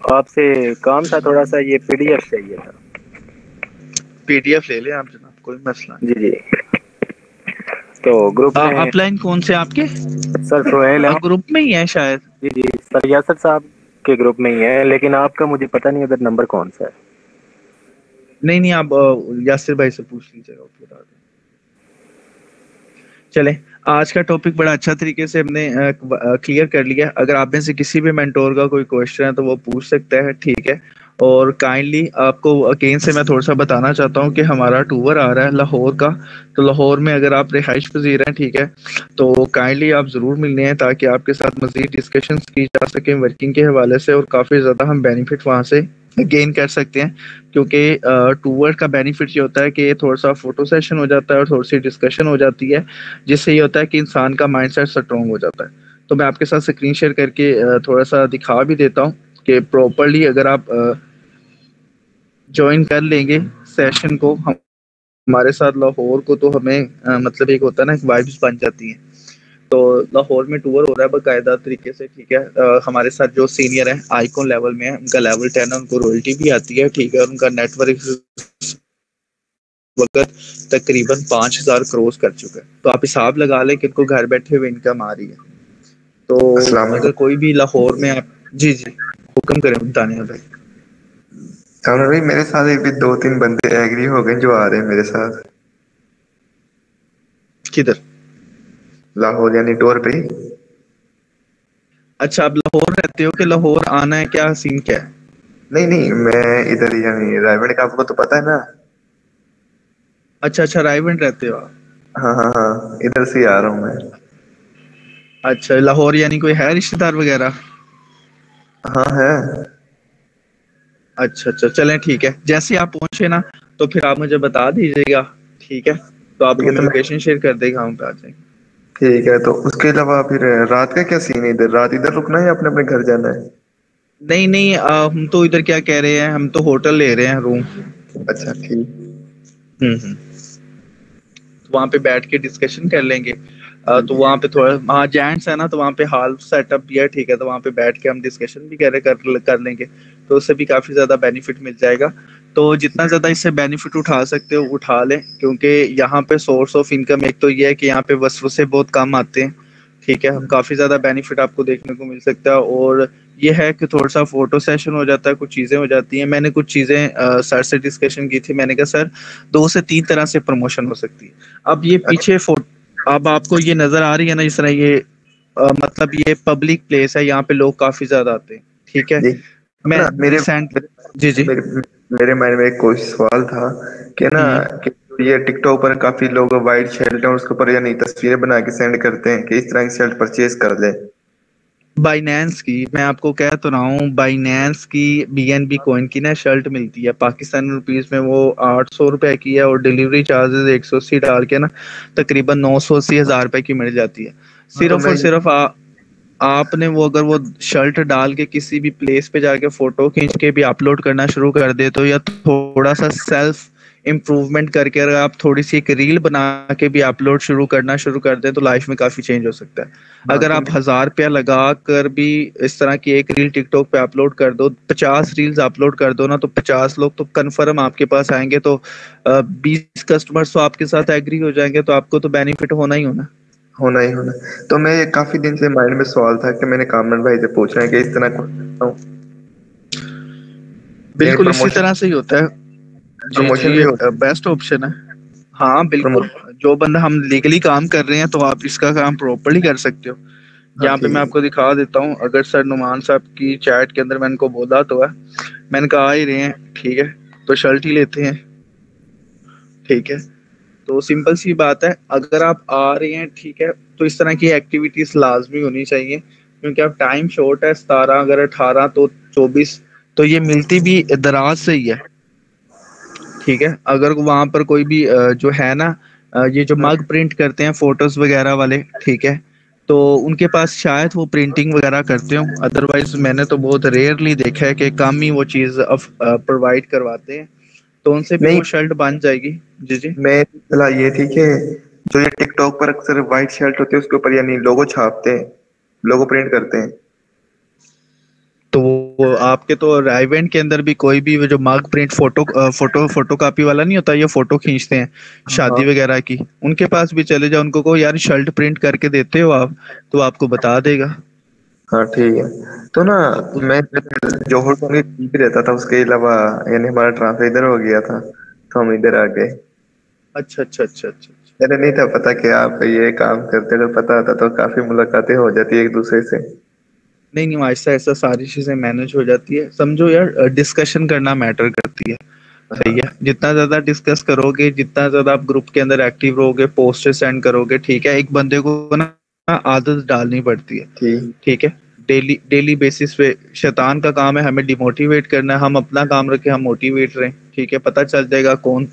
آپ سے کام تھا تھوڑا سا، یہ پی ڈی ایف چاہیے تھا. PDF لے لیں آپ جناب، کوئی مسئلہ نہیں. جی جی. تو گروپ میں اپ لائن کون سے آپ کے؟ سر سہیل ہے. گروپ میں ہی ہے شاید. جی جی سر یاسر صاحب کے گروپ میں ہی ہے، لیکن آپ کا مجھے پتہ نہیں ادھر نمبر کون سا ہے. نہیں آپ یاسر بھائی سے پوچھ لیجیے گا، بتا دیں. چلیں، آج کا ٹاپک بڑا اچھا طریقے سے ہم نے کلیئر کر لیا. اگر آپ میں سے کسی بھی مینٹور کا کوئی کوشچن ہے تو وہ پوچھ سکتا ہے، ٹھیک ہے. اور کائنڈلی آپ کو اگین سے میں تھوڑا سا بتانا چاہتا ہوں کہ ہمارا ٹور آ رہا ہے لاہور کا. تو لاہور میں اگر آپ رہائش پذیر ہیں، ٹھیک ہے، تو کائنڈلی آپ ضرور ملنے ہیں تاکہ آپ کے ساتھ مزید ڈسکشنز کی جا سکیں ورکنگ کے حوالے سے، اور کافی زیادہ ہم بینیفٹ وہاں سے گین کر سکتے ہیں. کیونکہ ٹور کا بینیفٹ یہ ہوتا ہے کہ تھوڑا سا فوٹو سیشن ہو جاتا ہے اور تھوڑی سی ڈسکشن ہو جاتی ہے، جس سے یہ ہوتا ہے کہ انسان کا مائنڈ سیٹ اسٹرانگ ہو جاتا ہے. تو میں آپ کے ساتھ اسکرین شیئر کر کے تھوڑا سا دکھا بھی دیتا ہوں کہ پراپرلی اگر آپ جوائن کر لیں گے سیشن کو ہمارے ساتھ لاہور کو، تو ہمیں مطلب ایک ہوتا ہے نا، ایک وائبس بن جاتی ہیں. تو لاہور میں ٹور ہو رہا ہے باقاعدہ طریقے سے، ٹھیک ہے. ہمارے ساتھ جو سینئر ہیں آئیکن لیول میں ہیں، ان کا لیول 10 ہے، ان کو روyalty بھی آتی ہے، ٹھیک ہے. اور ان کا نیٹ ورک وقت تقریباً 5,000 کروز کر چکا ہے. تو آپ حساب لگا لیں کہ ان کو گھر بیٹھے ہوئے انکم آ رہی ہے. تو السلام اگر علیکم. کوئی بھی لاہور میں آپ جی حکم کریں دانیہ بھائی. بھائی میرے ساتھ بھی 2-3 بندے ایگری ہو گئے جو آ رہے ہیں میرے ساتھ کدھر؟ لاہور یعنی ٹور پہ. اچھا، آپ لاہور رہتے ہو کہ لاہور آنا ہے؟ کیا سین کیا ہے؟ نہیں میں ادھر ہی یعنی رائے کا، آپ کو تو پتا ہے نا. اچھا رائے گنج رہتے ہو آپ؟ ہاں ادھر سے ہی آ رہا ہوں میں. اچھا، لاہور یعنی کوئی ہے رشتہ دار وغیرہ؟ ہاں ہے. اچھا چلیں ٹھیک ہے. جیسے آپ پہنچے نا تو پھر آپ مجھے بتا دیجیے گا، ٹھیک ہے. تو آپ ٹھیک کو ہے میں تو لوکیشن شیئر کر دے گا، وہاں پہ آ جائیں گے. ٹھیک ہے. تو اس کے علاوہ پھر رات کا کیا سین ہے؟ ادھر رات ادھر رکنا ہے یا اپنے گھر جانا ہے؟ نہیں ہم تو ادھر کیا کہہ رہے ہیں، ہم تو ہوٹل لے رہے ہیں، روم. اچھا ٹھیک. وہاں پہ بیٹھ کے ڈسکشن کر لیں گے. تو ٹھیک وہاں پہ تھوڑا وہاں جینٹس ہے نا، تو وہاں پہ ہال سیٹ اپ بھی ہے، ٹھیک ہے. تو وہاں پہ بیٹھ کے ہم ڈسکشن بھی کر لیں گے، تو اس سے بھی کافی زیادہ بینیفٹ مل جائے گا. تو جتنا زیادہ اس سے بینیفٹ اٹھا سکتے ہو اٹھا لیں، کیونکہ یہاں پہ سورس آف انکم ایک تو یہ ہے کہ یہاں پہ وسوسے بہت کم آتے ہیں، ٹھیک ہے. کافی زیادہ بینیفٹ آپ کو دیکھنے کو مل سکتا ہے. اور یہ ہے کہ تھوڑا سا فوٹو سیشن ہو جاتا ہے، کچھ چیزیں ہو جاتی ہیں. میں نے کچھ چیزیں سر سے ڈسکشن کی تھی. میں نے کہا سر 2 سے 3 طرح سے پروموشن ہو سکتی ہے. اب یہ پیچھے اب آپ کو یہ نظر آ رہی ہے نا، جس طرح یہ مطلب یہ پبلک پلیس ہے، یہاں پہ لوگ کافی زیادہ آتے ہیں، ٹھیک ہے. جی. میں نا ریسینٹ جی میرے مائنڈ میں ایک کوئی سوال تھا کہ نا، کہ یہ ٹک ٹاک پر کافی لوگ وائٹ شرٹ ہیں اس کے اوپر یعنی تصویریں بنا کے سینڈ کرتے ہیں کہ اس طرح کی شرٹ پرچیز کر لے. بائنینس کی میں آپ کو کہہ تو رہا ہوں، بائنینس کی BNB کوائن کی نا شرٹ ملتی ہے پاکستانی روپیز میں، وہ 800 روپے کی ہے. اور ڈیلیوری چارجز 180 ڈال کے نا تقریباً 980,000 روپے کی مل جاتی ہے. ہاں تو صرف میں اور صرف آپ نے وہ اگر وہ شرٹ ڈال کے کسی بھی پلیس پہ جا کے فوٹو کھینچ کے بھی اپلوڈ کرنا شروع کر دے تو، یا تھوڑا سا سیلف امپروومنٹ کر کے اگر آپ تھوڑی سی ایک ریل بنا کے بھی اپلوڈ کرنا شروع کر دیں تو لائف میں کافی چینج ہو سکتا ہے. ہاں اگر تو آپ 1,000 روپیہ لگا کر بھی اس طرح کی ایک ریل ٹک ٹاک پہ اپلوڈ کر دو، 50 ریلز اپلوڈ کر دو نا، تو 50 لوگ تو کنفرم آپ کے پاس آئیں گے. تو 20 کسٹمرز تو آپ کے ساتھ ایگری ہو جائیں گے، تو آپ کو تو بینیفٹ ہونا ہی ہونا. ہونا ہی ہونا. تو میں کافی دن سے مائنڈ میں سوال تھا کہ میں نے کامران بھائی سے پوچھا ہے کہ اس طرح ہوں یعنی بالکل اسی طرح سے ہی ہوتا ہے. جی پروموشن بھی یہ بیسٹ آپشن ہے. ہاں بالکل، جو بندہ ہم لیگلی کام کر رہے ہیں تو آپ اس کا کام پراپرلی کر سکتے ہو. ہاں یہاں پہ میں ٹھیک. آپ کو دکھا دیتا ہوں. اگر سر نعمان صاحب کی چیٹ کے اندر میں ان کو بولا تو ہے، میں نے کہا آ ہی رہے ہیں، ٹھیک ہے. تو شرٹ ہی لیتے ہیں، ٹھیک ہے. تو سمپل سی بات ہے، اگر آپ آ رہے ہیں، ٹھیک ہے، تو اس طرح کی ایکٹیویٹیز لازمی ہونی چاہیے. کیونکہ اب ٹائم شارٹ ہے، 17 اگر 18 تو 24، تو یہ ملتی بھی دراز سے ہی ہے، ٹھیک ہے. اگر وہاں پر کوئی بھی جو ہے نا یہ جو مگ پرنٹ کرتے ہیں فوٹوز وغیرہ والے، ٹھیک ہے، تو ان کے پاس شاید وہ پرنٹنگ وغیرہ کرتے ہوں. ادروائز میں نے تو بہت ریئرلی دیکھا ہے کہ کم ہی وہ چیز پرووائڈ کرواتے ہیں. تو ان سے بھی نہیں وہ شرٹ بن جائے گی. جی میری صلاح یہ تھی کہ جو یہ ٹک ٹاک پر اکثر وائٹ شرٹ ہوتی ہے اس کے اوپر یعنی لوگو چھاپتے ہیں، لوگو پرنٹ کرتے ہیں. تو وہ آپ کے تو ایونٹ کے اندر بھی کوئی بھی جو مارک پرنٹ فوٹو کاپی والا نہیں ہوتا، یہ فوٹو کھینچتے ہیں ہاں شادی وغیرہ کی، ان کے پاس بھی چلے جاؤ، ان کو کہو یار شرٹ پرنٹ کر کے دیتے ہو آپ، تو آپ کو بتا دے گا. ہاں ٹھیک ہے. تو نا میں جوہر میں بھی رہتا تھا، اس کے علاوہ یعنی ہمارا ٹرانسفر ادھر ہو گیا تھا تو ہم ادھر آ گئے. اچھا اچھا اچھا اچھا. میرے نہیں تھا پتا کہ آپ یہ کام کرتے، تو پتا تھا تو کافی ملاقاتیں ہو جاتی ایک دوسرے سے. نہیں نہیں، ایسا ایسا ساری چیزیں مینج ہو جاتی ہے. سمجھو یار ڈسکشن کرنا میٹر کرتی ہے. ہاں صحیح ہے، جتنا زیادہ ڈسکس کرو گے، جتنا زیادہ آپ گروپ کے اندر ایکٹیو رہو گے، پوسٹ سینڈ کرو گے، ٹھیک ہے، ایک بندے کو نا عادت ڈالنی پڑتی ہے. ٹھیک. ٹھیک ہے، ڈیلی بیسس پہ شیطان کا کام ہے ہمیں ڈیموٹیویٹ کرنا ہے. ہم اپنا کام رکھیں، ہم موٹیویٹ رہیں. ٹھیک ہے، پتہ چل جائے گا کون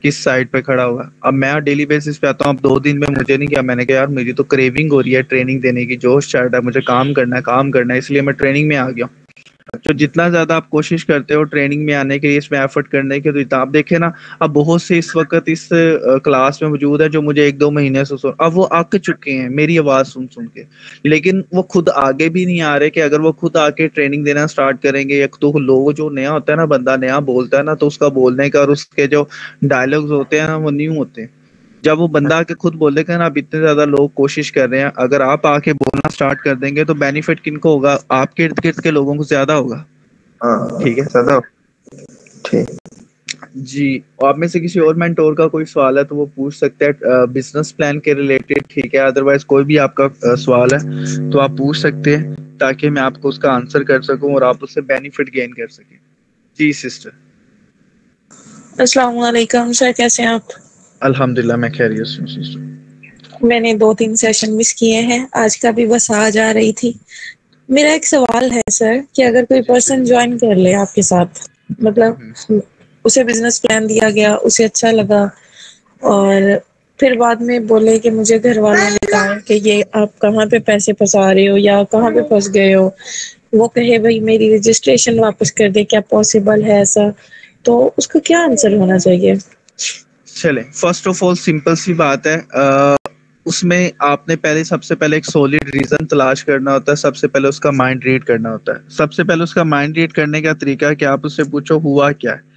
کس سائڈ پہ کھڑا ہوا. اب میں ڈیلی بیسس پہ آتا ہوں، اب 2 دن میں مجھے نہیں کیا، میں نے کہا یار میری تو کریونگ ہو رہی ہے ٹریننگ دینے کی، جوش چڑھ رہا ہے، مجھے کام کرنا ہے، اس لیے میں ٹریننگ میں آ گیا ہوں. تو جتنا زیادہ آپ کوشش کرتے ہو ٹریننگ میں آنے کے لیے، اس میں ایفرٹ کرنے کے، تو آپ دیکھیں نا اب بہت سے اس وقت اس کلاس میں موجود ہے جو مجھے 1-2 مہینے سے اب وہ آک چکے ہیں میری آواز سن کے، لیکن وہ خود آگے بھی نہیں آ رہے کہ اگر وہ خود آ کے ٹریننگ دینا سٹارٹ کریں گے. ایک تو لوگ جو نیا ہوتا ہے نا، بندہ نیا بولتا ہے نا، تو اس کا بولنے کا اور اس کے جو ڈائلگز ہوتے ہیں نا وہ نیو ہوتے ہیں. جب وہ بندہ آ کے خود بولے گا نا، اب اتنے زیادہ لوگ کوشش کر رہے ہیں، اگر آپ آ کے بولنا سٹارٹ کر دیں گے تو بینیفٹ کن کو ہوگا؟ آپ کے ارد گرد کے لوگوں کو زیادہ ہوگا. ہاں ٹھیک ہے زیادہ. ٹھیک. جی. آپ میں سے کسی اور مینٹور کا کوئی سوال ہے تو وہ پوچھ سکتے ہیں بزنس پلان کے ریلیٹڈ. ٹھیک ہے، ادروائز کوئی بھی آپ کا سوال ہے تو آپ پوچھ سکتے ہیں تاکہ میں آپ کو اس کا آنسر کر سکوں اور آپ اس سے بینیفٹ گین کر سکیں. جی سسٹر. السلام علیکم سر، کیسے ہیں آپ؟ الحمد للہ میں خیریت سے ہوں سسٹر. میں نے 2-3 سیشن مس کیے ہیں، آج کا بھی بس آ جا رہی تھی. میرا ایک سوال ہے سر کہ اگر کوئی جی پرسن جوائن کر لے آپ کے ساتھ، مطلب اسے بزنس پلان دیا گیا، اسے اچھا لگا، اور پھر بعد میں بولے کہ مجھے گھر والوں نے کہا کہ یہ آپ کہاں پہ پیسے پھنسا رہے ہو یا کہاں پہ پھنس گئے ہو، وہ کہے بھائی میری رجسٹریشن واپس کر دے، کیا پاسبل ہے ایسا؟ تو اس کا کیا آنسر ہونا چاہیے؟ چلیں، فرسٹ آف آل سمپل سی بات ہے، اس میں آپ نے سب سے پہلے ایک سولڈ ریزن تلاش کرنا ہوتا ہے. سب سے پہلے اس کا مائنڈ ریڈ کرنا ہوتا ہے. سب سے پہلے اس کا مائنڈ ریڈ کرنے کا طریقہ ہے کہ آپ اس سے پوچھو ہوا کیا ہے.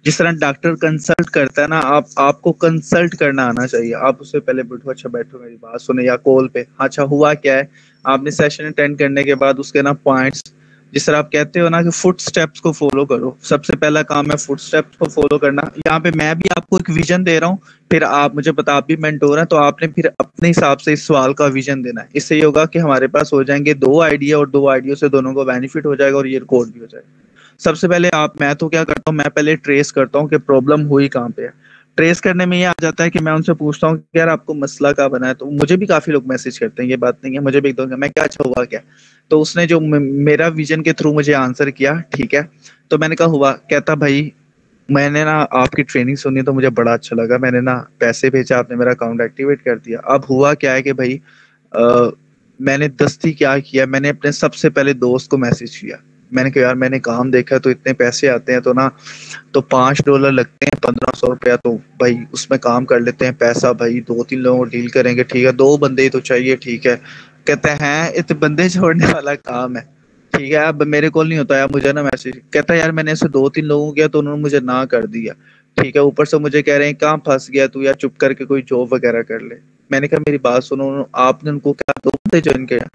جس طرح ڈاکٹر کنسلٹ کرتا ہے نا، آپ کو کنسلٹ کرنا آنا چاہیے. آپ اس سے پہلے بیٹھو، اچھا بیٹھو میری بات سنیں، یا کال پہ اچھا ہوا کیا ہے. آپ نے سیشن اٹینڈ کرنے کے بعد اس کے نا پوائنٹس، جس طرح آپ کہتے ہو نا کہ فٹ سٹیپس کو فالو کرو. سب سے پہلا کام ہے فٹ سٹیپس کو فالو کرنا. یہاں پہ میں بھی آپ کو ایک ویژن دے رہا ہوں، پھر آپ مجھے بتا، آپ بھی مینٹور ہیں تو آپ نے پھر اپنے حساب سے اس سوال کا ویژن دینا ہے. اس سے یہ ہوگا کہ ہمارے پاس ہو جائیں گے 2 آئیڈیا، اور 2 آئیڈیا سے دونوں کو بینیفٹ ہو جائے گا اور یہ ریکارڈ بھی ہو جائے گا. سب سے پہلے میں تو کیا کرتا ہوں، میں پہلے ٹریس کرتا ہوں کہ پرابلم ہوئی کہاں پہ ہے. ٹریس کرنے میں یہ آ جاتا ہے کہ میں ان سے پوچھتا ہوں کہ یار آپ کو مسئلہ کیا بنا ہے. تو مجھے بھی کافی لوگ میسج کرتے ہیں، یہ بات نہیں ہے، مجھے بھی ایک دو میں کیا اچھا ہوا کیا. تو اس نے جو میرا ویژن کے تھرو مجھے آنسر کیا، ٹھیک ہے، تو میں نے کہا ہوا کہتا بھائی میں نے نا آپ کی ٹریننگ سنی تو مجھے بڑا اچھا لگا، میں نے نا پیسے بھیجا، آپ نے میرا اکاؤنٹ ایکٹیویٹ کر دیا. اب ہوا کیا ہے کہ بھائی میں نے دستی کیا کیا، میں نے اپنے سب سے پہلے دوست کو میسج کیا. میں نے کہا یار میں نے کام دیکھا تو اتنے پیسے آتے ہیں، تو نا تو $5 لگتے ہیں، 1500 روپیہ، تو بھائی اس میں کام کر لیتے ہیں. پیسہ بھائی 2-3 لوگوں کو ڈیل کریں گے، ٹھیک ہے، 2 بندے ہی تو چاہیے، ٹھیک ہے. کہتے ہیں اتنے بندے چھوڑنے والا کام ہے، ٹھیک ہے. اب میرے کو نہیں ہوتا ہے مجھے نا میسج، کہتا ہے یار میں نے ایسے 2-3 لوگوں کیا تو انہوں نے مجھے نہ کر دیا، ٹھیک ہے. اوپر سے مجھے کہہ رہے ہیں کہاں پھنس گیا تو، یا چپ کر کے کوئی جاب وغیرہ کر لے. میں نے کہا میری بات سنو، آپ نے ان کو کیا 2 گھنٹے جوائن کیا؟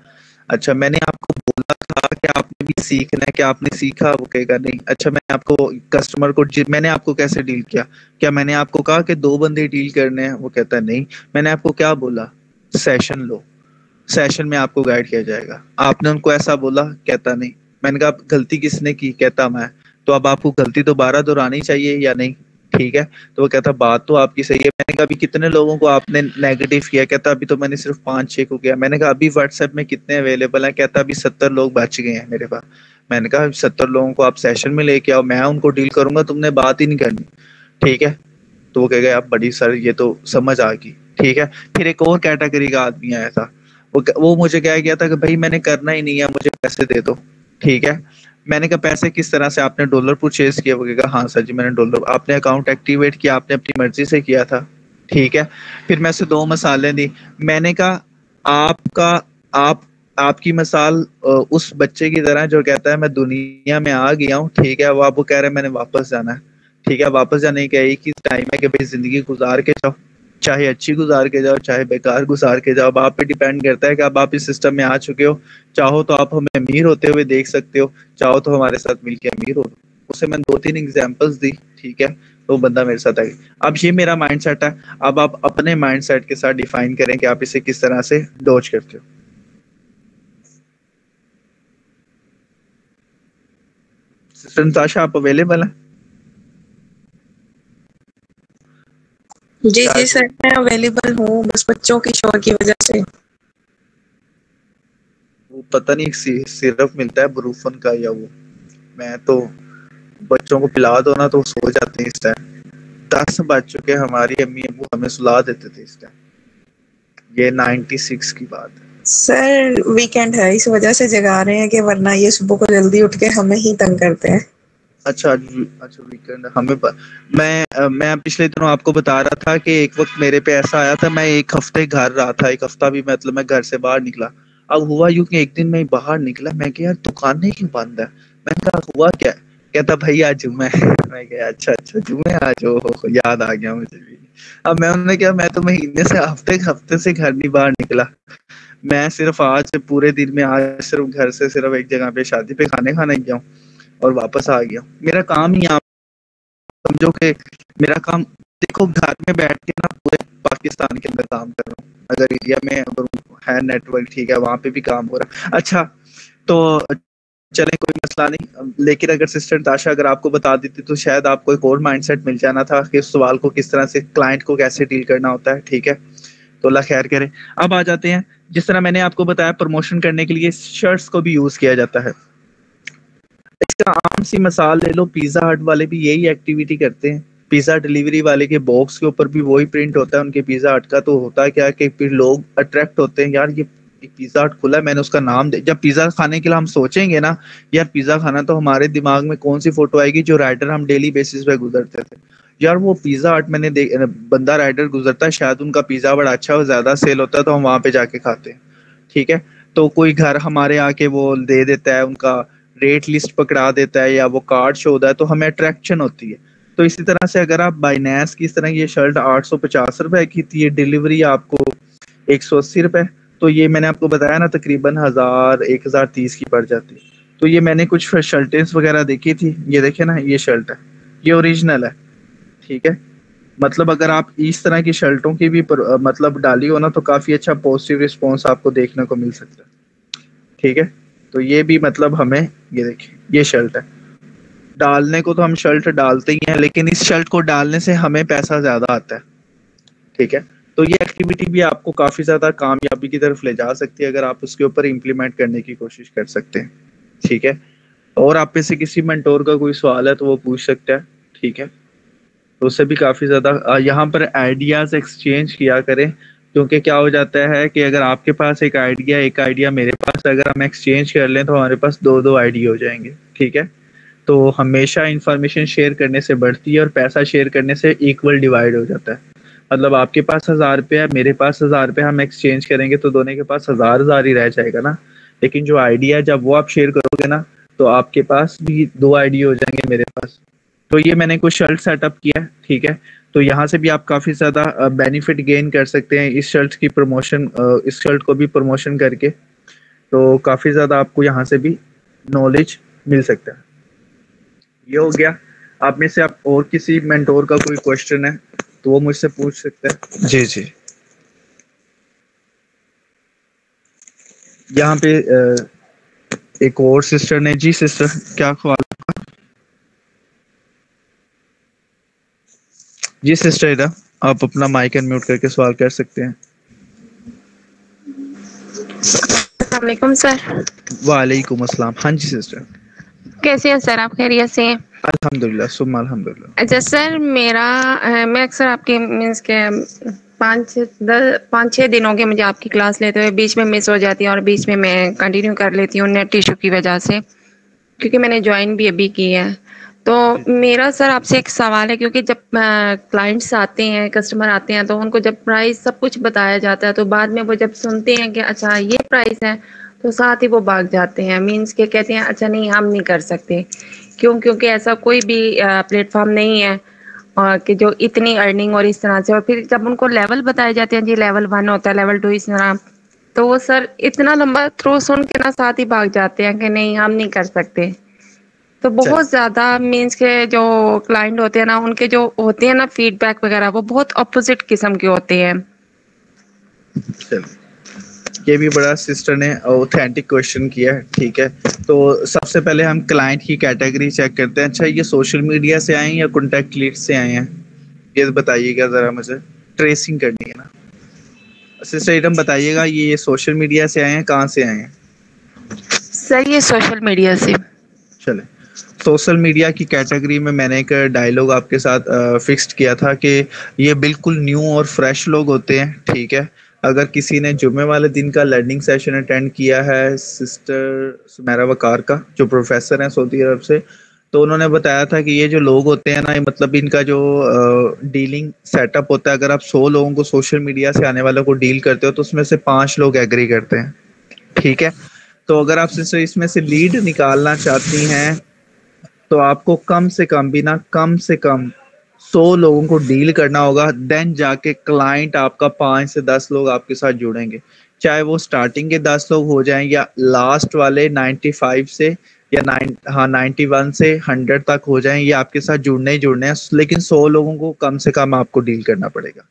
اچھا میں نے آپ کو بولا تھا کہ آپ نے بھی سیکھنا ہے، کہ آپ نے سیکھا؟ وہ کہے گا نہیں. اچھا میں نے آپ کو کسٹمر کو میں نے آپ کو کیسے ڈیل کیا میں نے آپ کو کہا کہ 2 بندے ڈیل کرنے ہیں؟ وہ کہتا ہے نہیں. میں نے آپ کو کیا بولا؟ سیشن لو، سیشن میں آپ کو گائیڈ کیا جائے گا. آپ نے ان کو ایسا بولا؟ کہتا نہیں. میں نے کہا غلطی کس نے کی؟ کہتا میں. تو اب آپ کو غلطی دوبارہ دہرانی چاہیے یا نہیں؟ ٹھیک ہے. تو وہ کہتا بات تو آپ کی صحیح ہے. میں نے کہا ابھی کتنے لوگوں کو آپ نے نیگیٹو کیا؟ کہتا ابھی تو میں نے صرف 5-6 کو کیا. میں نے کہا ابھی واٹس ایپ میں کتنے اویلیبل ہیں؟ کہتا ابھی 70 لوگ بچ گئے ہیں میرے پاس. میں نے کہا 70 لوگوں کو آپ سیشن میں لے کے آؤ، میں ان کو ڈیل کروں گا، تم نے بات ہی نہیں کرنی، ٹھیک ہے. تو وہ کہے گا آپ بڑی سر یہ تو سمجھ آ گئی، ٹھیک ہے. پھر ایک اور کیٹیگری کا آدمی آیا تھا، وہ مجھے کہا گیا تھا کہ بھائی میں نے کرنا ہی نہیں ہے، مجھے پیسے دے دو، ٹھیک ہے. میں نے کہا پیسے کس طرح سے؟ آپ نے ڈالر پرچیز کیا؟ وہ کہا ہاں سر جی میں نے ڈالر. آپ نے اکاؤنٹ ایکٹیویٹ کیا؟ آپ نے اپنی مرضی سے کیا تھا، ٹھیک ہے. پھر میں سے 2 مثالیں دی. میں نے کہا آپ آپ کی مثال اس بچے کی طرح جو کہتا ہے میں دنیا میں آ گیا ہوں، ٹھیک ہے، وہ آپ کو کہہ رہے ہیں میں نے واپس جانا ہے، ٹھیک ہے، واپس جانے کا ایک ہی ٹائم ہے کہ بھائی زندگی گزار کے جاؤ، چاہے اچھی گزار کے جاؤ چاہے بیکار گزار کے جاؤ، اب آپ پہ ڈیپینڈ کرتا ہے کہ اب آپ اس سسٹم میں آ چکے ہو، چاہو تو آپ ہمیں امیر ہوتے ہوئے دیکھ سکتے ہو، چاہو تو ہمارے ساتھ مل کے امیر ہو۔ اسے میں 2-3 ایگزامپلس دی، ٹھیک ہے، تو بندہ میرے ساتھ آئے۔ اب یہ میرا مائنڈ سیٹ ہے، اب آپ اپنے مائنڈ سیٹ کے ساتھ ڈیفائن کریں کہ آپ اسے کس طرح سے ڈوج کرتے ہو۔ سسٹر نتاشا آپ اویلیبل ہیں؟ جی جی سر میں اویلیبل ہوں، بس بچوں کی شور کی وجہ سے۔ وہ پتہ نہیں سیرپ ملتا ہے بروفن کا یا وہ، میں تو بچوں کو پلا دو نا تو وہ سو جاتے ہیں اس ٹائم۔ 10 بج چکے، ہماری امی ابو ہمیں سلا دیتے تھے اس ٹائم، یہ 96 کی بات ہے۔ سر ویکینڈ ہے اس وجہ سے جگا رہے ہیں کہ ورنہ یہ صبح کو جلدی اٹھ کے ہمیں ہی تنگ کرتے ہیں۔ اچھا ویکینڈ ہمیں میں پچھلے دنوں آپ کو بتا رہا تھا کہ ایک وقت میرے پہ ایسا آیا تھا، میں ایک ہفتے گھر رہا تھا، ایک ہفتہ بھی مطلب میں گھر سے باہر نکلا۔ اب ہوا یوں کہ ایک دن میں باہر نکلا، میں کہ یار دکانیں کیوں بند ہے، میں نے کہا ہوا کیا ہے، کہتا بھائی آج جمعہ ہے، میں کہا اچھا جمعہ آج، یاد آ گیا مجھے بھی۔ اب میں انہوں نے کہا میں تو مہینے سے ہفتے سے گھر نہیں باہر نکلا، میں صرف آج پورے دن میں آج صرف گھر سے صرف ایک جگہ پہ شادی پہ کھانے گیا ہوں اور واپس آ گیا۔ میرا کام ہی آپ سمجھو کہ میرا کام، دیکھو گھر میں بیٹھ کے نا پورے پاکستان کے اندر کام کر رہا ہوں، اگر انڈیا میں اگر ہے نیٹ ورک ٹھیک ہے وہاں پہ بھی کام ہو رہا ہے۔ اچھا تو چلیں کوئی مسئلہ نہیں، لیکن اگر سسٹر نتاشا اگر آپ کو بتا دیتی تو شاید آپ کو ایک اور مائنڈ سیٹ مل جانا تھا کہ اس سوال کو کس طرح سے کلائنٹ کو کیسے ڈیل کرنا ہوتا ہے، ٹھیک ہے، تو اللہ خیر کرے۔ اب آ جاتے ہیں، جس طرح میں نے آپ کو بتایا پروموشن کرنے کے لیے شرٹس کو بھی یوز کیا جاتا ہے۔ اس کا عام سی مثال لے لو، پیزا ہٹ والے بھی یہی ایکٹیویٹی کرتے ہیں، پیزا ڈیلیوری والے کے باکس کے اوپر بھی وہی پرنٹ ہوتا ہے ان کے پیزا ہٹ کا، تو ہوتا ہے کیا کہ پھر لوگ اٹریکٹ ہوتے ہیں، یار یہ پیزا ہٹ کھلا ہے، میں نے اس کا نام دے، جب پیزا کھانے کے لیے ہم سوچیں گے نا یار پیزا کھانا، تو ہمارے دماغ میں کون سی فوٹو آئے گی، جو رائڈر ہم ڈیلی بیسس پہ گزرتے تھے، یار وہ پیزا ہٹ میں نے بندہ رائڈر گزرتا ہے، شاید ان کا پیزا بڑا اچھا اور زیادہ سیل ہوتا ہے تو ہم وہاں پہ جا کے کھاتے ہیں، ٹھیک ہے۔ تو کوئی گھر ہمارے آ کے وہ دے دیتا ہے، ان کا ریٹ لسٹ پکڑا دیتا ہے یا وہ کارڈ شو ہوتا ہے، تو ہمیں اٹریکشن ہوتی ہے۔ تو اسی طرح سے اگر آپ بائنیس کی اس طرح یہ شرٹ 850 روپے کی تھی، یہ ڈیلیوری آپ کو 180 روپے، تو یہ میں نے آپ کو بتایا نا تقریباً 1030 کی پڑ جاتی۔ تو یہ میں نے کچھ شرٹس وغیرہ دیکھی تھی، یہ دیکھیں نا یہ شرٹ ہے، یہ اوریجنل ہے، ٹھیک ہے، مطلب اگر آپ اس طرح کی شرٹوں کی بھی مطلب ڈالی ہو نا تو کافی اچھا پوزیٹیو رسپانس آپ کو دیکھنے کو مل سکتا ہے، ٹھیک ہے۔ تو یہ بھی مطلب ہمیں، یہ دیکھیں یہ شرٹ ہے، ڈالنے کو تو ہم شرٹ ڈالتے ہی ہیں، لیکن اس شرٹ کو ڈالنے سے ہمیں پیسہ زیادہ آتا ہے، ٹھیک ہے۔ تو یہ ایکٹیویٹی بھی آپ کو کافی زیادہ کامیابی کی طرف لے جا سکتی ہے اگر آپ اس کے اوپر امپلیمنٹ کرنے کی کوشش کر سکتے ہیں، ٹھیک ہے۔ اور آپ میں سے کسی مینٹور کا کوئی سوال ہے تو وہ پوچھ سکتا ہے، ٹھیک ہے، تو اس سے بھی کافی زیادہ یہاں پر آئیڈیاز ایکسچینج کیا کریں، کیونکہ کیا ہو جاتا ہے کہ اگر آپ کے پاس ایک آئیڈیا میرے پاس، اگر ہم ایکسچینج کر لیں تو ہمارے پاس 2 آئیڈیا ہو جائیں گے، ٹھیک ہے۔ تو ہمیشہ انفارمیشن شیئر کرنے سے بڑھتی ہے اور پیسہ شیئر کرنے سے ایکول ڈیوائڈ ہو جاتا ہے، مطلب آپ کے پاس 1000 روپے ہے، میرے پاس 1000 روپے، ہم ایکسچینج کریں گے تو دونوں کے پاس 1000 ہی رہ جائے گا نا، لیکن جو آئیڈیا جب وہ آپ شیئر کرو گے نا تو آپ کے پاس بھی 2 آئیڈیا ہو جائیں گے میرے پاس۔ تو یہ میں نے کچھ شرٹ سیٹ اپ کیا ہے، ٹھیک ہے، تو یہاں سے بھی آپ کافی زیادہ بینیفٹ گین کر سکتے ہیں اس شرٹ کی پروموشن، اس شرٹ کو بھی پروموشن کر کے، تو کافی زیادہ آپ کو یہاں سے بھی نالج مل سکتا ہے۔ یہ ہو گیا، آپ میں سے آپ اور کسی مینٹور کا کوئی کوشچن ہے تو وہ مجھ سے پوچھ سکتا ہے۔ جی جی، یہاں پہ ایک اور سسٹر نے، جی سسٹر کیا سوال؟ جی سسٹر ایڈا، آپ اپنا مائک ان میوٹ کر کے سوال کر سکتے ہیں۔ السلام علیکم سر۔ وعلیکم السلام، ہاں جی سسٹر، کیسے ہیں سر آپ؟ خیریت سے ہیں؟ الحمدللہ ثم الحمدللہ۔ اچھا سر، میں اکثر آپ کے مینس کے 5-6 دن ہو گئے مجھے آپ کی کلاس لیتے ہوئے، بیچ میں مس ہو جاتی ہے اور بیچ میں کنٹینیو کر لیتی ہوں نیٹ ایشو کی وجہ سے، کیونکہ میں نے جوائن بھی ابھی کی ہے۔ تو میرا سر آپ سے ایک سوال ہے، کیونکہ جب کلائنٹس آتے ہیں، کسٹمر آتے ہیں، تو ان کو جب پرائس سب کچھ بتایا جاتا ہے تو بعد میں وہ جب سنتے ہیں کہ اچھا یہ پرائس ہے، تو ساتھ ہی وہ بھاگ جاتے ہیں، مینس کہ کہتے ہیں اچھا نہیں ہم نہیں کر سکتے، کیونکہ ایسا کوئی بھی پلیٹ فارم نہیں ہے اور کہ جو اتنی ارننگ اور اس طرح سے، اور پھر جب ان کو لیول بتائے جاتے ہیں جی لیول 1 ہوتا ہے، لیول 2 اس طرح، تو وہ سر اتنا لمبا تھرو سن کے نا ساتھ ہی بھاگ جاتے ہیں کہ نہیں ہم نہیں کر سکتے. تو چلیں بہت زیادہ مینس کے جو کلائنٹ ہوتے ہیں نا ان کے جو ہوتے ہیں نا فیڈ بیک وغیرہ وہ بہت اپوزٹ قسم کے ہوتے ہیں. چلیں یہ بھی بڑا سسٹر نے اوتھینٹک کوشچن کیا ہے. ٹھیک ہے، تو سب سے پہلے ہم کلائنٹ کی کیٹیگری چیک کرتے ہیں. اچھا یہ سوشل میڈیا سے آئے ہیں یا کانٹیکٹ لیڈ سے آئے ہیں؟ یہ بتائیے گا ذرا، مجھے ٹریسنگ کرنی ہے نا. سسٹر ایڈم بتائیے گا یہ سوشل میڈیا سے آئے ہیں کہاں سے آئے ہیں؟ سر یہ سوشل میڈیا سے. چلیں سوشل میڈیا کی کیٹیگری میں نے ایک ڈائلاگ آپ کے ساتھ فکسڈ کیا تھا کہ یہ بالکل نیو اور فریش لوگ ہوتے ہیں. ٹھیک ہے، اگر کسی نے جمعے والے دن کا لرننگ سیشن اٹینڈ کیا ہے سسٹر سمیرا وقار کا، جو پروفیسر ہیں سعودی عرب سے، تو انہوں نے بتایا تھا کہ یہ جو لوگ ہوتے ہیں نا، مطلب ان کا جو ڈیلنگ سیٹ اپ ہوتا ہے، اگر آپ 100 لوگوں کو سوشل میڈیا سے آنے والوں کو ڈیل کرتے ہو تو اس میں سے 5 لوگ ایگری کرتے ہیں. ٹھیک ہے، تو اگر آپ اس میں سے لیڈ نکالنا چاہتی ہیں تو آپ کو کم سے کم بھی نا کم سے کم 100 لوگوں کو ڈیل کرنا ہوگا. دین جا کے کلائنٹ آپ کا 5 سے 10 لوگ آپ کے ساتھ جڑیں گے، چاہے وہ سٹارٹنگ کے 10 لوگ ہو جائیں یا لاسٹ والے 95 سے یا 91 سے 100 تک ہو جائیں، یہ آپ کے ساتھ جڑنے ہی جڑنے ہیں. لیکن 100 لوگوں کو کم سے کم آپ کو ڈیل کرنا پڑے گا.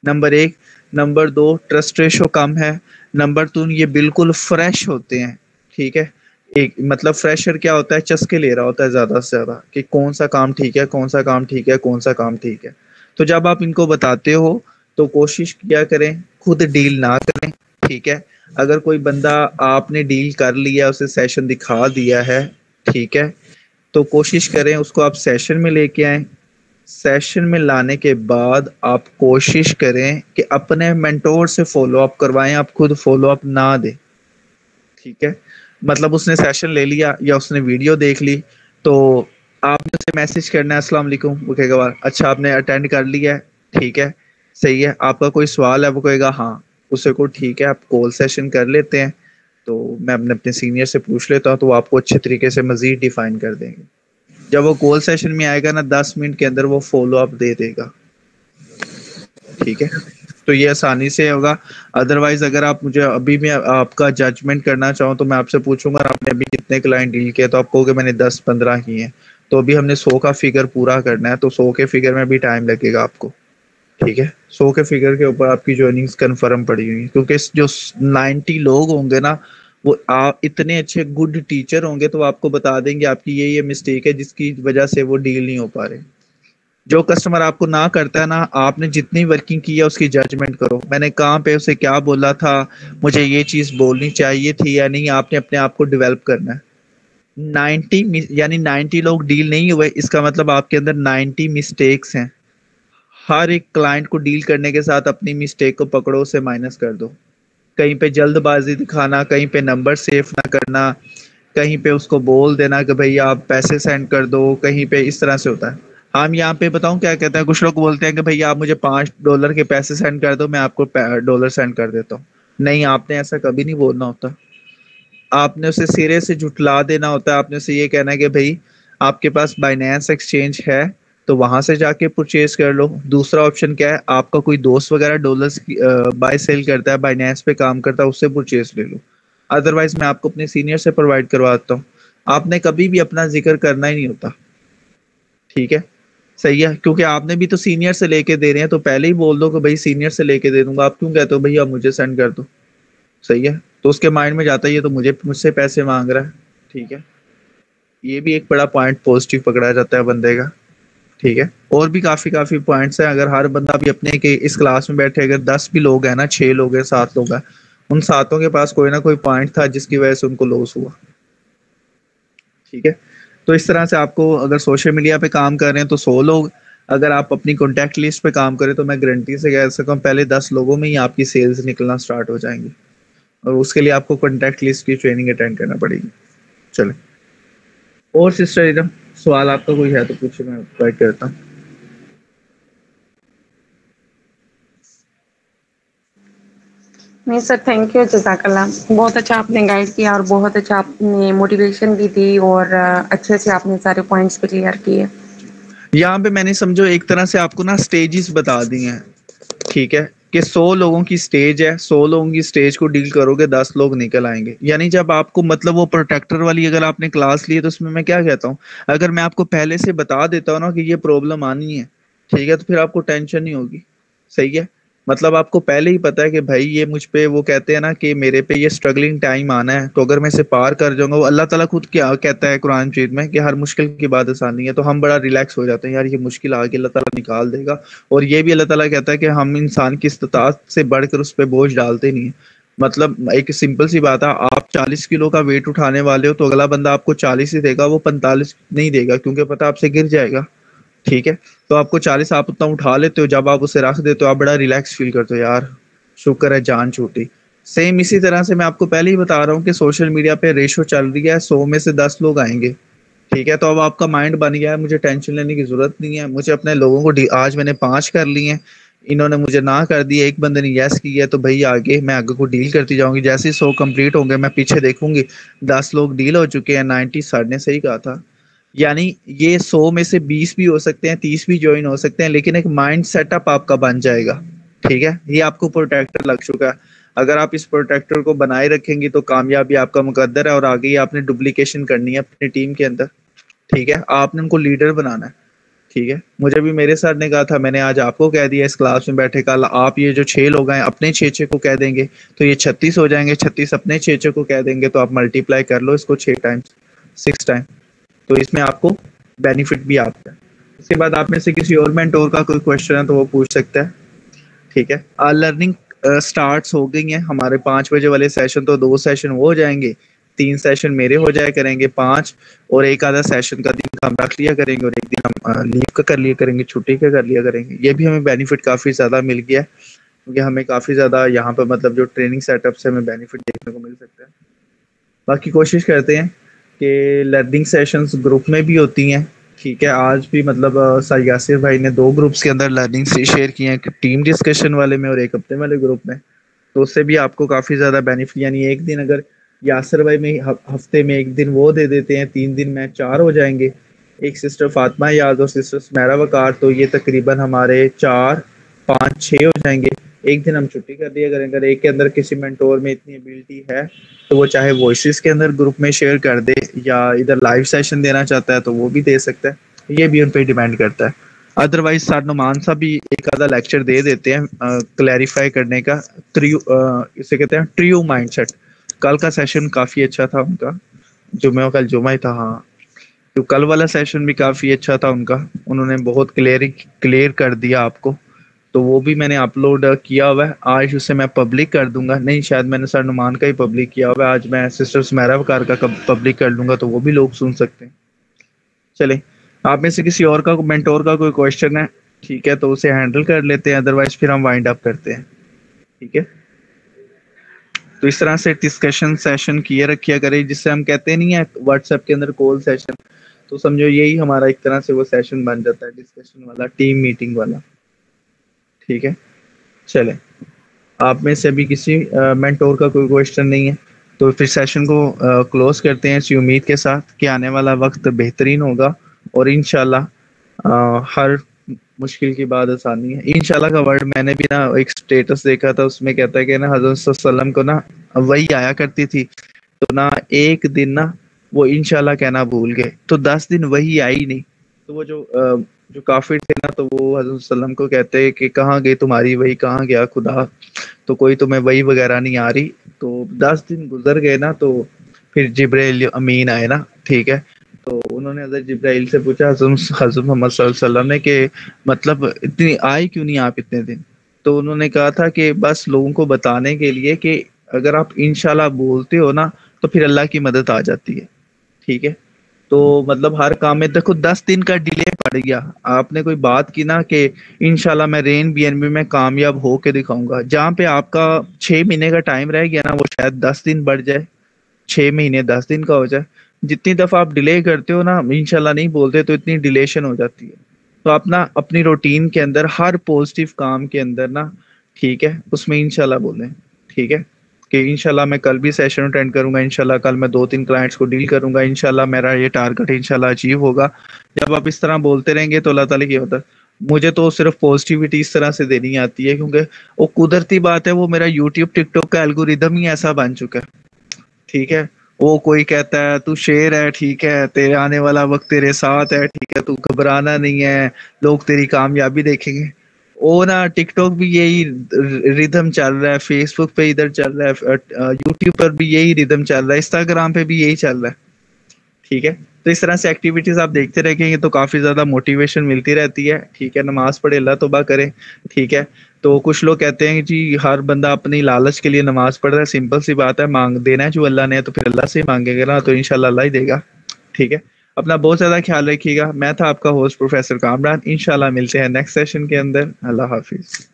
نمبر 1. نمبر 2، ٹرسٹ ریشو کم ہے. نمبر 2، یہ بالکل فریش ہوتے ہیں. ٹھیک ہے، ایک مطلب فریشر کیا ہوتا ہے، چسکے لے رہا ہوتا ہے زیادہ سے زیادہ کہ کون سا کام ٹھیک ہے، کون سا کام ٹھیک ہے، کون سا کام ٹھیک ہے. تو جب آپ ان کو بتاتے ہو تو کوشش کیا کریں خود ڈیل نہ کریں. ٹھیک ہے، اگر کوئی بندہ آپ نے ڈیل کر لیا، اسے سیشن دکھا دیا ہے، ٹھیک ہے، تو کوشش کریں اس کو آپ سیشن میں لے کے آئیں. سیشن میں لانے کے بعد آپ کوشش کریں کہ اپنے مینٹور سے فالو اپ کروائیں، آپ خود فالو اپ نہ دیں. ٹھیک ہے، مطلب اس نے سیشن لے لیا یا اس نے ویڈیو دیکھ لی تو آپ نے اسے میسج کرنا ہے السلام علیکم، وہ کہے گا اچھا آپ نے اٹینڈ کر لیا ہے، ٹھیک ہے صحیح ہے، آپ کا کوئی سوال ہے، وہ کہے گا ہاں. اسے کو ٹھیک ہے آپ کال سیشن کر لیتے ہیں تو میں اپنے سینئر سے پوچھ لیتا ہوں تو وہ آپ کو اچھے طریقے سے مزید ڈیفائن کر دیں گے. جب وہ کال سیشن میں آئے گا نا 10 منٹ کے اندر وہ فالو اپ دے دے گا. ٹھیک ہے، تو یہ آسانی سے ہوگا. ادروائز اگر آپ مجھے ابھی بھی آپ کا ججمنٹ کرنا چاہوں تو میں آپ سے پوچھوں گا آپ نے ابھی کتنے کلائنٹ ڈیل کیے، تو آپ کہو کہ میں نے 10-15 کیے ہیں. تو ابھی ہم نے 100 کا فگر پورا کرنا ہے، تو 100 کے فگر میں بھی ٹائم لگے گا آپ کو. ٹھیک ہے، 100 کے فگر کے اوپر آپ کی جوائننگز کنفرم پڑی ہوئی ہیں، کیونکہ جو 90 لوگ ہوں گے نا وہ آپ اتنے اچھے گڈ ٹیچر ہوں گے تو آپ کو بتا دیں گے آپ کی یہ مسٹیک ہے جس کی وجہ سے وہ ڈیل نہیں ہو پا رہے. جو کسٹمر آپ کو نہ کرتا ہے نا، آپ نے جتنی ورکنگ کی ہے اس کی ججمنٹ کرو. میں نے کہاں پہ اسے کیا بولا تھا، مجھے یہ چیز بولنی چاہیے تھی یا نہیں، آپ نے اپنے آپ کو ڈیولپ کرنا ہے. 90 لوگ ڈیل نہیں ہوئے، اس کا مطلب آپ کے اندر 90 مسٹیکس ہیں. ہر ایک کلائنٹ کو ڈیل کرنے کے ساتھ اپنی مسٹیک کو پکڑو، اسے مائنس کر دو. کہیں پہ جلد بازی دکھانا، کہیں پہ نمبر سیف نہ کرنا، کہیں پہ اس کو بول دینا کہ بھئی آپ پیسے سینڈ کر دو، کہیں پہ اس طرح سے ہوتا ہے. ہم یہاں پہ بتاؤں کیا کہتے ہیں، کچھ لوگ بولتے ہیں کہ بھئی آپ مجھے $5 کے پیسے سینڈ کر دو، میں آپ کو ڈالر سینڈ کر دیتا ہوں. نہیں، آپ نے ایسا کبھی نہیں بولنا ہوتا. آپ نے اسے سرے سے جھٹلا دینا ہوتا ہے. آپ نے اسے یہ کہنا ہے کہ بھئی آپ کے پاس بائنینس ایکسچینج ہے تو وہاں سے جا کے پرچیز کر لو. دوسرا آپشن کیا ہے، آپ کا کوئی دوست وغیرہ ڈالرز بائی سیل کرتا ہے، بائنینس پہ کام کرتا ہے، اس سے پرچیز لے لو. ادروائز میں آپ کو اپنے سینئر سے پرووائڈ کرواتا ہوں. آپ نے کبھی بھی اپنا ذکر کرنا ہی نہیں ہوتا. ٹھیک ہے صحیح ہے، کیونکہ آپ نے بھی تو سینئر سے لے کے دے رہے ہیں تو پہلے ہی بول دو کہ بھائی سینئر سے لے کے دے دوں گا. آپ کیوں کہتے ہو بھائی آپ مجھے سینڈ کر دو؟ صحیح ہے، تو اس کے مائنڈ میں جاتا ہے یہ تو مجھ سے پیسے مانگ رہا ہے. ٹھیک ہے، یہ بھی ایک بڑا پوائنٹ پوزیٹو پکڑا جاتا ہے بندے کا. ٹھیک ہے، اور بھی کافی پوائنٹس ہیں. اگر ہر بندہ بھی اپنے کہ اس کلاس میں بیٹھے، اگر 10 بھی لوگ ہیں نا، 6 لوگ ہیں، 7 لوگ ہیں، ان 7 کے پاس کوئی نہ کوئی پوائنٹ تھا جس کی وجہ سے ان کو لاس ہوا. ٹھیک ہے، تو اس طرح سے آپ کو اگر سوشل میڈیا پہ کام کر رہے ہیں تو 100 لوگ، اگر آپ اپنی کانٹیکٹ لسٹ پہ کام کریں تو میں گارنٹی سے کہہ سکتا ہوں پہلے 10 لوگوں میں ہی آپ کی سیلز نکلنا سٹارٹ ہو جائیں گی. اور اس کے لیے آپ کو کانٹیکٹ لسٹ کی ٹریننگ اٹینڈ کرنا پڑے گی. چلیں، اور سسٹر ایڈم سوال آپ کا کوئی ہے تو پوچھیں، میں پرووائڈ کرتا ہوں. نہیں سر، تھینک یو، جزاک اللہ. بہت اچھا آپ نے گائیڈ کیا اور بہت اچھا آپ نے موٹیویشن بھی دی اور اچھے سے آپ نے سارے پوائنٹس بھی کلیئر کیے. یہاں پہ میں نے سمجھو ایک طرح سے آپ کو نا سٹیجز بتا دی ہیں، ٹھیک ہے، کہ 100 لوگوں کی سٹیج ہے، 100 لوگوں کی سٹیج کو ڈیل کرو گے 10 لوگ نکل آئیں گے. یعنی جب آپ کو مطلب وہ پروٹیکٹر والی اگر آپ نے کلاس لی ہے تو اس میں کیا کہتا ہوں، اگر میں آپ کو پہلے سے بتا دیتا ہوں نا کہ یہ پرابلم آنی ہے، ٹھیک ہے، تو پھر آپ کو ٹینشن نہیں ہوگی. صحیح ہے، مطلب آپ کو پہلے ہی پتا ہے کہ بھائی یہ مجھ پہ، وہ کہتے ہیں نا کہ میرے پہ یہ اسٹرگلنگ ٹائم آنا ہے، تو اگر میں اسے پار کر جاؤں گا، وہ اللہ تعالیٰ خود کیا کہتا ہے قرآن مجید میں کہ ہر مشکل کی بعد آسانی ہے، تو ہم بڑا ریلیکس ہو جاتے ہیں، یار یہ مشکل آگے اللہ تعالیٰ نکال دے گا. اور یہ بھی اللہ تعالیٰ کہتا ہے کہ ہم انسان کی استطاعت سے بڑھ کر اس پہ بوجھ ڈالتے نہیں ہیں. مطلب ایک سمپل سی بات ہے، آپ 40 کلو کا ویٹ اٹھانے والے ہو تو اگلا بندہ آپ کو 40 ہی دے گا، وہ 45 نہیں دے گا، کیونکہ پتہ آپ سے گر جائے گا. ٹھیک ہے، تو آپ کو 40 آپ اتنا اٹھا لیتے ہو، جب آپ اسے رکھ دیتے ہو آپ بڑا ریلیکس فیل کرتے ہو، یار شکر ہے جان چھوٹی. سیم اسی طرح سے میں آپ کو پہلے ہی بتا رہا ہوں کہ سوشل میڈیا پہ ریشو چل رہی ہے، 100 میں سے 10 لوگ آئیں گے. ٹھیک ہے، تو اب آپ کا مائنڈ بن گیا ہے مجھے ٹینشن لینے کی ضرورت نہیں ہے، مجھے اپنے لوگوں کو آج میں نے 5 کر لی ہیں، انہوں نے مجھے نہ کر دی، ایک بندے نے یس کی ہے، تو بھائی آگے میں آگے کو ڈیل کرتی جاؤں گی. جیسے 100 کمپلیٹ ہوں گے میں پیچھے دیکھوں گی 10 لوگ ڈیل ہو چکے ہیں، 90 سر نے صحیح کہا تھا. یعنی یہ 100 میں سے 20 بھی ہو سکتے ہیں، 30 بھی جوائن ہو سکتے ہیں، لیکن ایک مائنڈ سیٹ اپ آپ کا بن جائے گا. ٹھیک ہے، یہ آپ کو پروٹیکٹر لگ چکا ہے. اگر آپ اس پروٹیکٹر کو بنائے رکھیں گی تو کامیابی آپ کا مقدر ہے، اور آگے ہی آپ نے ڈپلیکیشن کرنی ہے اپنی ٹیم کے اندر. ٹھیک ہے، آپ نے ان کو لیڈر بنانا ہے. ٹھیک ہے، مجھے بھی میرے سر نے کہا تھا، میں نے آج آپ کو کہہ دیا اس کلاس میں بیٹھے، کل آپ یہ جو 6 لوگ ہیں اپنے 6 کو کہہ دیں گے تو یہ 36 ہو جائیں گے، 36 اپنے 6 کو کہہ دیں گے، تو آپ ملٹیپلائی کر لو اس کو 6 ٹائمس 6 ٹائم، تو اس میں آپ کو بینیفٹ بھی آتا ہے. اس کے بعد آپ میں سے کسی اور مینٹور کا کوئی کوشچن ہے تو وہ پوچھ سکتا ہے. ٹھیک ہے، لرننگ سٹارٹس ہو گئی ہیں ہمارے 5 بجے والے سیشن، تو 2 سیشن وہ ہو جائیں گے، 3 سیشن میرے ہو جائے کریں گے، 5 اور ایک آدھا سیشن کا دن ہم رکھ لیا کریں گے، اور ایک دن ہم لیو کا کر لیا کریں گے، چھٹی کا کر لیا کریں گے. یہ بھی ہمیں بینیفٹ کافی زیادہ مل گیا ہے، کیونکہ ہمیں کافی زیادہ یہاں پہ مطلب جو ٹریننگ سیٹ اپ سے ہمیں بینیفٹ دیکھنے کو مل سکتا ہے. باقی کوشش کرتے ہیں کہ لرننگ سیشنز گروپ میں بھی ہوتی ہیں. ٹھیک ہے، آج بھی مطلب سر یاسر بھائی نے 2 گروپس کے اندر لرننگ شیئر کی ہیں، ٹیم ڈسکشن والے میں اور ایک ہفتے والے گروپ میں، تو اس سے بھی آپ کو کافی زیادہ بینیفٹ. یعنی ایک دن اگر یاسر بھائی میں ہفتے میں ایک دن وہ دے دیتے ہیں، 3 دن میں 4 ہو جائیں گے. ایک سسٹر فاطمہ یاد اور سسٹر سمیرا وقار، تو یہ تقریباً ہمارے 4 5 6 ہو جائیں گے. ایک دن ہم چھٹی کر دیا کریں. اگر ایک کے اندر کسی مینٹور میں اتنی ایبلٹی ہے تو وہ چاہے وائسز کے اندر گروپ میں شیئر کر دے، یا ادھر لائیو سیشن دینا چاہتا ہے تو وہ بھی دے سکتا ہے. یہ بھی ان پہ ڈیپینڈ کرتا ہے. ادروائز سر نعمان صاحب بھی ایک آدھا لیکچر دے دیتے ہیں کلیریفائی کرنے کا، اسے کہتے ہیں ٹریو مائنڈ سیٹ. کل کا سیشن کافی اچھا تھا ان کا، کل جمعہ ہی تھا، ہاں، تو کل والا سیشن بھی کافی اچھا تھا ان کا، انہوں نے بہت کلیئر کر دیا آپ کو. تو وہ بھی میں نے اپلوڈ کیا ہوا ہے، آج اسے میں پبلک کر دوں گا. نہیں، شاید میں نے سر نعمان کا ہی پبلک کیا ہوا ہے، آج میں سسٹر سمیرا وقار کا پبلک کر لوں گا، تو وہ بھی لوگ سن سکتے ہیں. چلیں، آپ میں سے کسی اور کا مینٹور کا کوئی کوشچن ہے، ٹھیک ہے، تو اسے ہینڈل کر لیتے ہیں، ادروائز پھر ہم وائنڈ اپ کرتے ہیں. ٹھیک ہے، تو اس طرح سے ڈسکشن سیشن کیے رکھیا کرے، جس سے ہم کہتے نہیں ہیں واٹس ایپ کے اندر کال سیشن، تو سمجھو یہی ہمارا ایک طرح سے وہ سیشن بن جاتا ہے، ڈسکشن والا، ٹیم میٹنگ والا. ٹھیک ہے، چلیں، آپ میں سے ابھی کسی مینٹور کا کوئی کوشچن نہیں ہے تو پھر سیشن کو کلوز کرتے ہیں اسی امید کے ساتھ کہ آنے والا وقت بہترین ہوگا، اور انشاءاللہ ہر مشکل کی بعد آسانی ہے. انشاءاللہ کا ورڈ میں نے بھی نا ایک سٹیٹس دیکھا تھا، اس میں کہتا ہے کہ نا حضرت صلی اللہ علیہ وسلم کو نا وہی آیا کرتی تھی، تو نا ایک دن نا وہ انشاءاللہ کہنا بھول گئے، تو 10 دن وہی آئی نہیں. تو وہ جو کافر تھے نا، تو وہ حضرت صلی اللہ علیہ وسلم کو کہتے کہ کہاں گئی تمہاری وہی، کہاں گیا خدا، تو کوئی تمہیں وہی وغیرہ نہیں آ رہی. تو 10 دن گزر گئے نا، تو پھر جبرائیل امین آئے نا. ٹھیک ہے، تو انہوں نے حضرت جبرائیل سے پوچھا حضرت محمد صلی اللہ علیہ وسلم نے کہ مطلب اتنی آئے کیوں نہیں آپ اتنے دن. تو انہوں نے کہا تھا کہ بس لوگوں کو بتانے کے لیے کہ اگر آپ انشاءاللہ بولتے ہو نا تو پھر اللہ کی مدد آ جاتی ہے. ٹھیک ہے، تو مطلب ہر کام میں دیکھو 10 دن کا ڈیلے پڑ گیا. آپ نے کوئی بات کی نا کہ انشاءاللہ میں رین بی این بی میں کامیاب ہو کے دکھاؤں گا، جہاں پہ آپ کا 6 مہینے کا ٹائم رہ گیا نا، وہ شاید 10 دن بڑھ جائے، 6 مہینے 10 دن کا ہو جائے. جتنی دفعہ آپ ڈیلے کرتے ہو نا، انشاءاللہ نہیں بولتے تو اتنی ڈیلیشن ہو جاتی ہے. تو آپ نا اپنی روٹین کے اندر ہر پازیٹیو کام کے اندر نا، ٹھیک ہے، اس میں انشاءاللہ بولیں. ٹھیک ٹھیک ہے, کہ انشاءاللہ میں کل بھی سیشن اٹینڈ کروں گا, انشاءاللہ کل میں 2-3 کلائنٹس کو ڈیل کروں گا, انشاءاللہ میرا یہ ٹارگٹ انشاءاللہ اچیو ہوگا. جب آپ اس طرح بولتے رہیں گے تو اللہ تعالیٰ کی ہوتا ہے, مجھے تو صرف پازیٹیوٹی اس طرح سے دینی آتی ہے, کیونکہ وہ قدرتی بات ہے, وہ میرا یوٹیوب ٹک ٹاک کا الگوریدم ہی ایسا بن چکا ہے. ٹھیک ہے, وہ کوئی کہتا ہے تو شیر ہے, ٹھیک ہے, تیرے آنے والا وقت تیرے ساتھ ہے, ٹھیک ہے, تو گھبرانا نہیں ہے, لوگ تیری کامیابی دیکھیں گے. وہ نا ٹک ٹاک بھی یہی ردم چل رہا ہے, فیس بک پہ ادھر چل رہا ہے, یوٹیوب پر بھی یہی ردم چل رہا ہے, انسٹاگرام پہ بھی یہی چل رہا ہے. ٹھیک ہے, تو اس طرح سے ایکٹیویٹیز آپ دیکھتے رہیں گے تو کافی زیادہ موٹیویشن ملتی رہتی ہے. ٹھیک ہے, نماز پڑھے, اللہ توبہ کرے. ٹھیک ہے, تو کچھ لوگ کہتے ہیں جی ہر بندہ اپنی لالچ کے لیے نماز پڑھ رہا ہے, سمپل سی بات ہے, مانگ دینا ہے جو اللہ نے, تو پھر اللہ سے ہی مانگے گا نا, تو انشاءاللہ اللہ ہی دے گا. ٹھیک ہے, اپنا بہت زیادہ خیال رکھیے گا. میں تھا آپ کا ہوسٹ پروفیسر کامران, انشاءاللہ ملتے ہیں نیکسٹ سیشن کے اندر. اللہ حافظ.